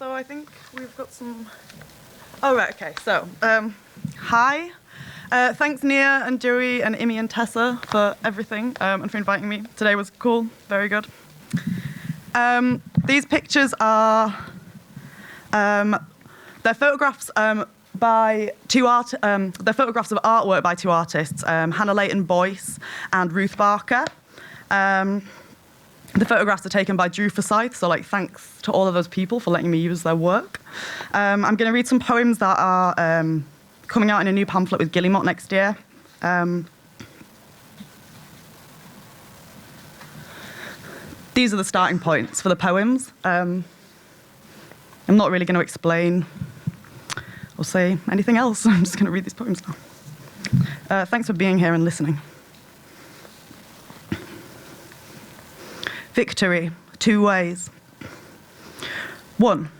So I think we've got some... Oh, right, okay. So, hi. Thanks, Nia and Joey and Imi and Tessa for everything and for inviting me. Today was cool, very good. These pictures are... they're photographs by two they're photographs of artwork by two artists, Hannah Leighton Boyce and Ruth Barker. The photographs are taken by Drew Forsyth, so thanks to all of those people for letting me use their work. I'm going to read some poems that are coming out in a new pamphlet with Guillemot next year. These are the starting points for the poems. I'm not really going to explain or say anything else. I'm just going to read these poems now. Thanks for being here and listening. Victory, 2 ways. 1.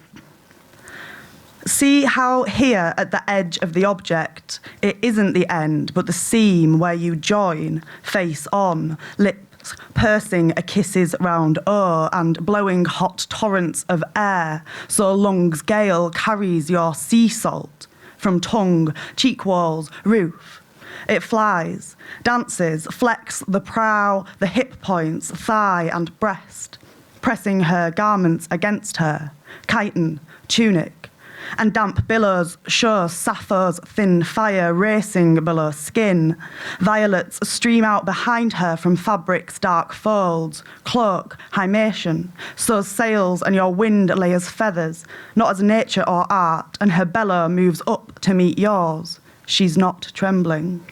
See how here at the edge of the object, it isn't the end, but the seam where you join, face on, lips pursing a kiss's round o'er and blowing hot torrents of air, so lungs gale carries your sea salt from tongue, cheek walls, roof. It flies, dances, flecks the prow, the hip points, thigh and breast, pressing her garments against her, chiton, tunic, and damp billows show Sappho's thin fire racing below skin. Violets stream out behind her from fabric's dark folds, cloak, hymation, so sails and your wind layers feathers, not as nature or art, and her bellow moves up to meet yours. She's not trembling.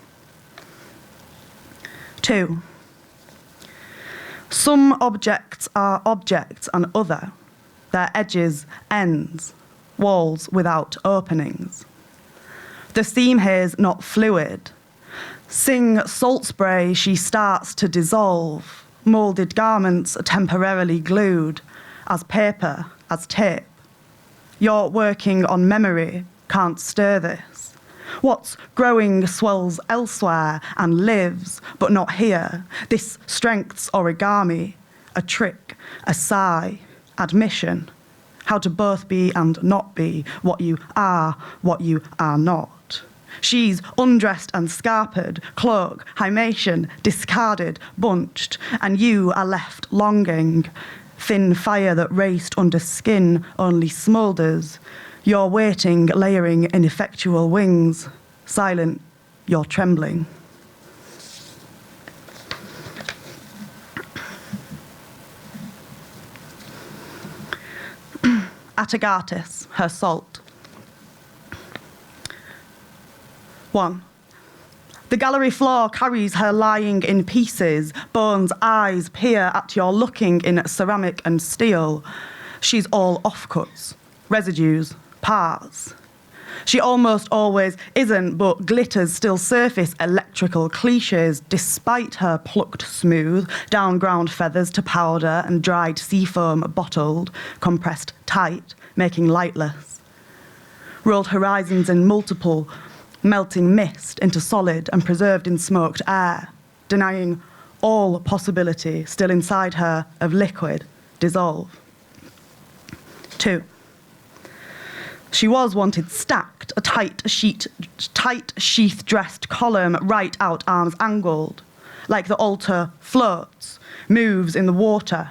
2. Some objects are objects and other, their edges, ends, walls without openings. The seam haze not fluid. Sing salt spray she starts to dissolve, moulded garments temporarily glued, as paper, as tape. You're working on memory, can't stir this. What's growing swells elsewhere and lives, but not here. This strength's origami, a trick, a sigh, admission. How to both be and not be, what you are not. She's undressed and scarpered, cloak, hymation, discarded, bunched, and you are left longing. Thin fire that raced under skin only smoulders. You're waiting, layering ineffectual wings. Silent, you're trembling. Atagatis, her salt. 1. The gallery floor carries her lying in pieces. Bones' eyes peer at your looking in ceramic and steel. She's all offcuts, residues, parts. She almost always isn't, but glitters still surface electrical cliches despite her plucked smooth, down-ground feathers to powder and dried seafoam bottled, compressed tight, making lightless. Rolled horizons in multiple, melting mist into solid and preserved in smoked air, denying all possibility still inside her of liquid dissolve. 2. She was wanted stacked, a tight sheath-dressed column, right out arms angled, like the altar floats, moves in the water.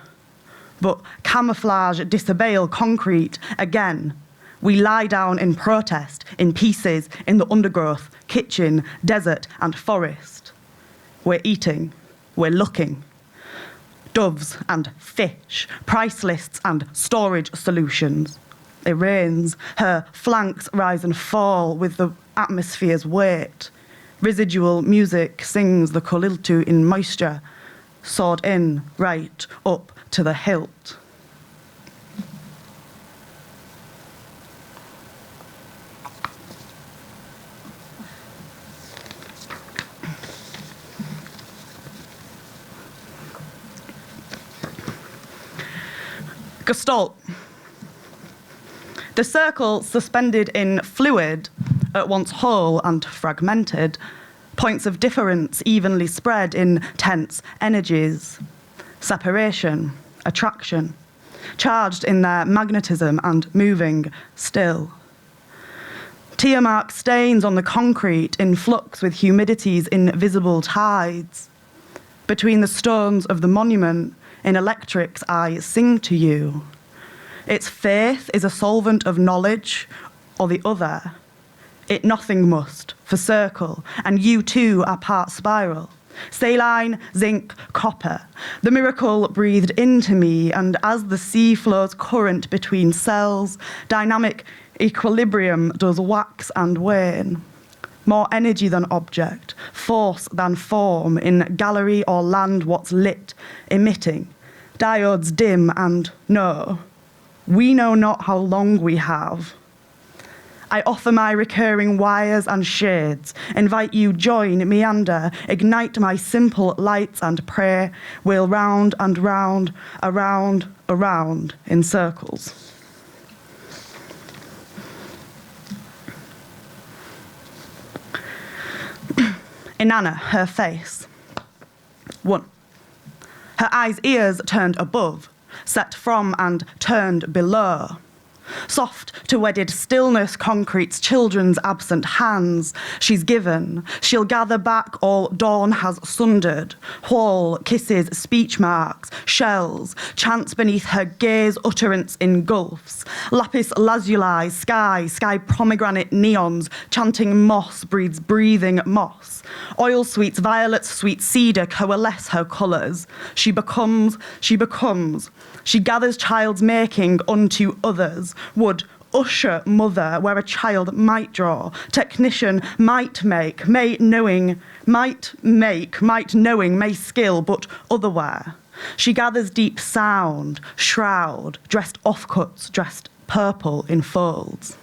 But camouflage disabale concrete again. We lie down in protest, in pieces, in the undergrowth, kitchen, desert, and forest. We're eating, we're looking. Doves and fish, price lists and storage solutions. It rains, her flanks rise and fall with the atmosphere's weight. Residual music sings the koliltu in moisture, sawed in right up to the hilt. Gestalt. The circle suspended in fluid, at once whole and fragmented, points of difference evenly spread in tense energies, separation, attraction, charged in their magnetism and moving still. Tear-mark stains on the concrete in flux with humidity's invisible tides. Between the stones of the monument, in electrics I sing to you. Its faith is a solvent of knowledge, or the other. It nothing must, for circle, and you too are part spiral. Saline, zinc, copper. The miracle breathed into me, and as the sea flows current between cells, dynamic equilibrium does wax and wane. More energy than object, force than form, in gallery or land what's lit, emitting. Diodes dim and no, we know not how long we have. I offer my recurring wires and shades, invite you join, meander, ignite my simple lights and pray, wheel round and round, around, around, in circles. Inanna, her face. 1. Her eyes, ears turned above, set from and turned below. Soft to wedded stillness, concrete's children's absent hands she's given. She'll gather back all dawn has sundered. Whole, kisses, speech marks, shells, chants beneath her gaze, utterance engulfs. Lapis lazuli, sky pomegranate neons, chanting moss breeds breathing moss. Oil sweets, violets, sweet cedar coalesce her colours. She becomes. She gathers child's making unto others. Would usher mother where a child might draw. Technician might make, might knowing, may skill, but otherwhere. She gathers deep sound, shroud, dressed offcuts, dressed purple in folds.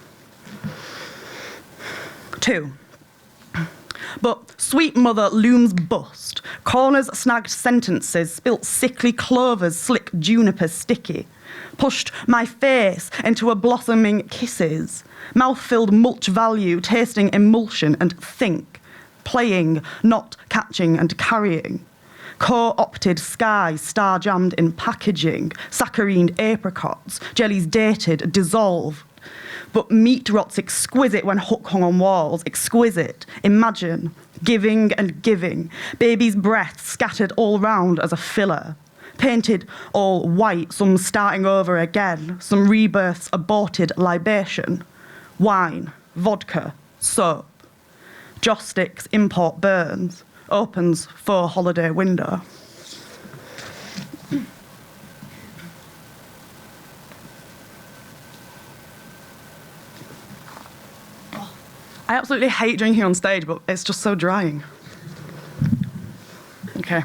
2. But sweet mother looms bust, corners snagged sentences, spilt sickly clovers, slick juniper sticky, pushed my face into a blossoming kisses, mouth-filled mulch value, tasting emulsion and think, playing, not catching and carrying, co-opted skies, star-jammed in packaging, saccharined apricots, jellies dated, dissolved. But meat rots exquisite when hook hung on walls, exquisite. Imagine, giving and giving. Baby's breath scattered all round as a filler. Painted all white, some starting over again, some rebirths aborted libation. Wine, vodka, soap. Joss sticks, import burns. Opens faux holiday window. I absolutely hate drinking on stage, but it's just so drying. Okay.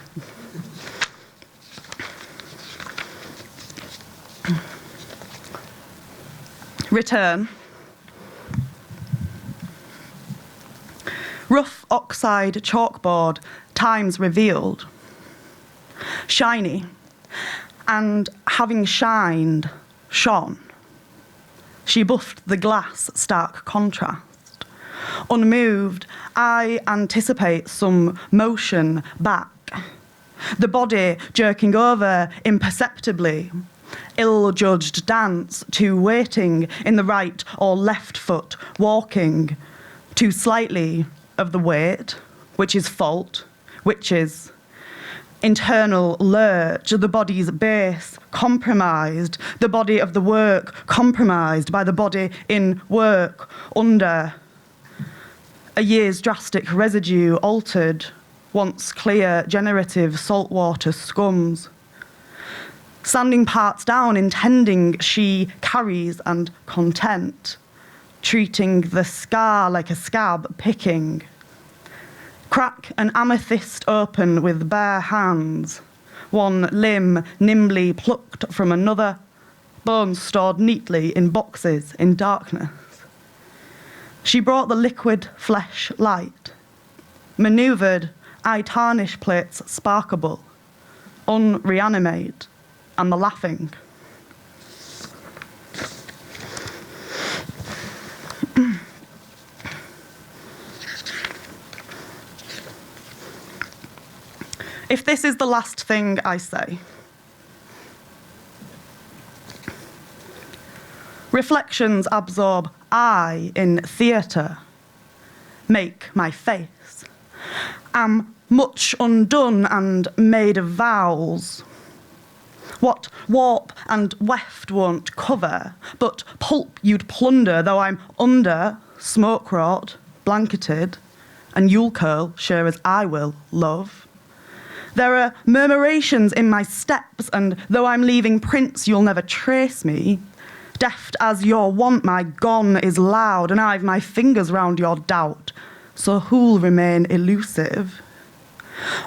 Return. Rough oxide chalkboard, times revealed. Shiny, and having shined, shone. She buffed the glass, stark contrast. Unmoved, I anticipate some motion back. The body jerking over imperceptibly. Ill-judged dance to waiting in the right or left foot, walking too slightly of the weight, which is fault, which is internal lurch, the body's base compromised, the body of the work compromised by the body in work under a year's drastic residue altered, once clear, generative saltwater scums. Sanding parts down, intending she carries and content, treating the scar like a scab, picking. Crack an amethyst open with bare hands, one limb nimbly plucked from another, bones stored neatly in boxes in darkness. She brought the liquid flesh light, manoeuvred eye tarnish plates sparkable, unreanimate, and the laughing. If this is the last thing I say, Reflections absorb I in theatre, make my face. Am much undone and made of vows. What warp and weft won't cover, but pulp you'd plunder, though I'm under, smoke-wrought, blanketed, and you'll curl, sure as I will, love. There are murmurations in my steps, and though I'm leaving prints, you'll never trace me. Deft as your want, my gone is loud, and I've my fingers round your doubt, so who'll remain elusive?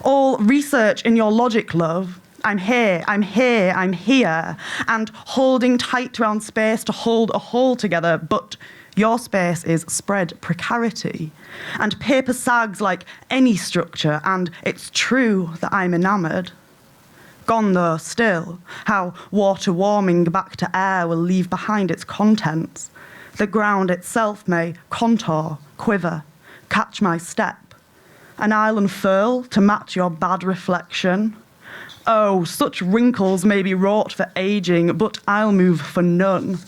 All research in your logic, love. I'm here, I'm here, I'm here, and holding tight round space to hold a whole together, but your space is spread precarity, and paper sags like any structure, and it's true that I'm enamoured. Gone though still, how water warming back to air will leave behind its contents. The ground itself may contour, quiver, catch my step, and I'll unfurl to match your bad reflection. Oh, such wrinkles may be wrought for aging, but I'll move for none.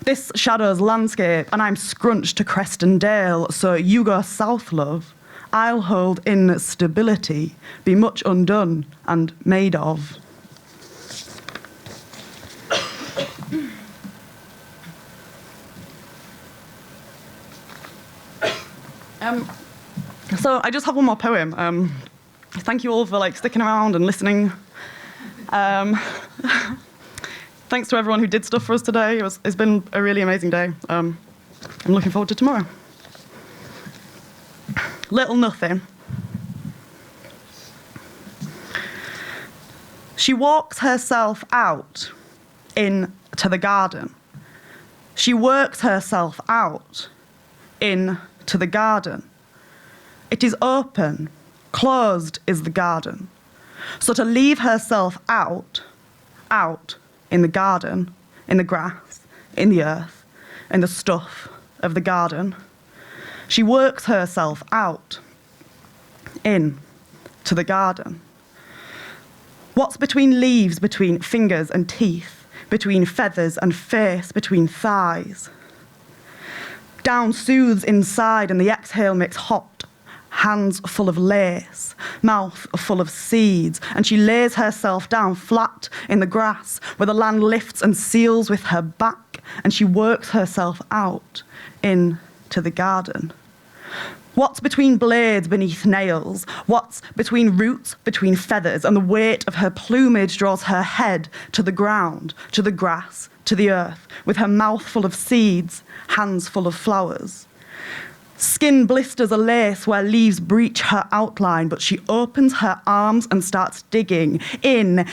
This shadow's landscape, and I'm scrunched to crest and dale, so you go south, love. I'll hold in stability, be much undone and made of. So I just have one more poem. Thank you all for sticking around and listening. Thanks to everyone who did stuff for us today. It's been a really amazing day. I'm looking forward to tomorrow. Little nothing. She walks herself out into the garden. She works herself out into the garden. It is open, closed is the garden. So to leave herself out in the garden, in the grass, in the earth, in the stuff of the garden, she works herself out into the garden. What's between leaves, between fingers and teeth, between feathers and face, between thighs? Down soothes inside and the exhale makes hot, hands full of lace, mouth full of seeds, and she lays herself down flat in the grass where the land lifts and seals with her back, and she works herself out into the garden. What's between blades beneath nails? What's between roots, between feathers, and the weight of her plumage draws her head to the ground, to the grass, to the earth, with her mouth full of seeds, hands full of flowers. Skin blisters a lace where leaves breach her outline, but she opens her arms and starts digging in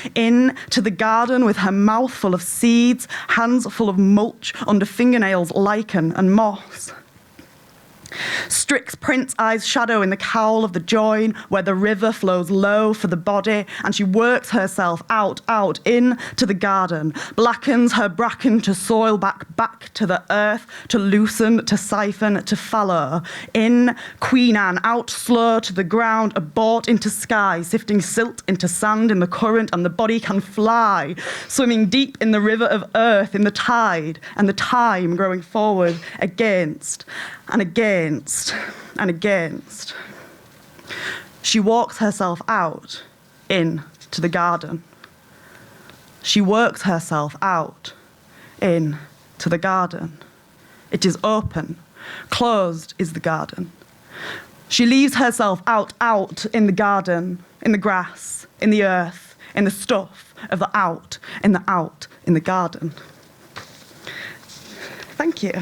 to the garden with her mouth full of seeds, hands full of mulch, under fingernails lichen and moss. Strix prints eyes shadow in the cowl of the join where the river flows low for the body, and she works herself out into the garden, blackens her bracken to soil back to the earth, to loosen, to siphon, to fallow. In Queen Anne, out slow to the ground, abort into sky, sifting silt into sand in the current, and the body can fly, swimming deep in the river of earth, in the tide, and the time growing forward against and against and against. She walks herself out into the garden. She works herself out into the garden. It is open, closed is the garden. She leaves herself out in the garden, in the grass, in the earth, in the stuff of the out in the garden. Thank you.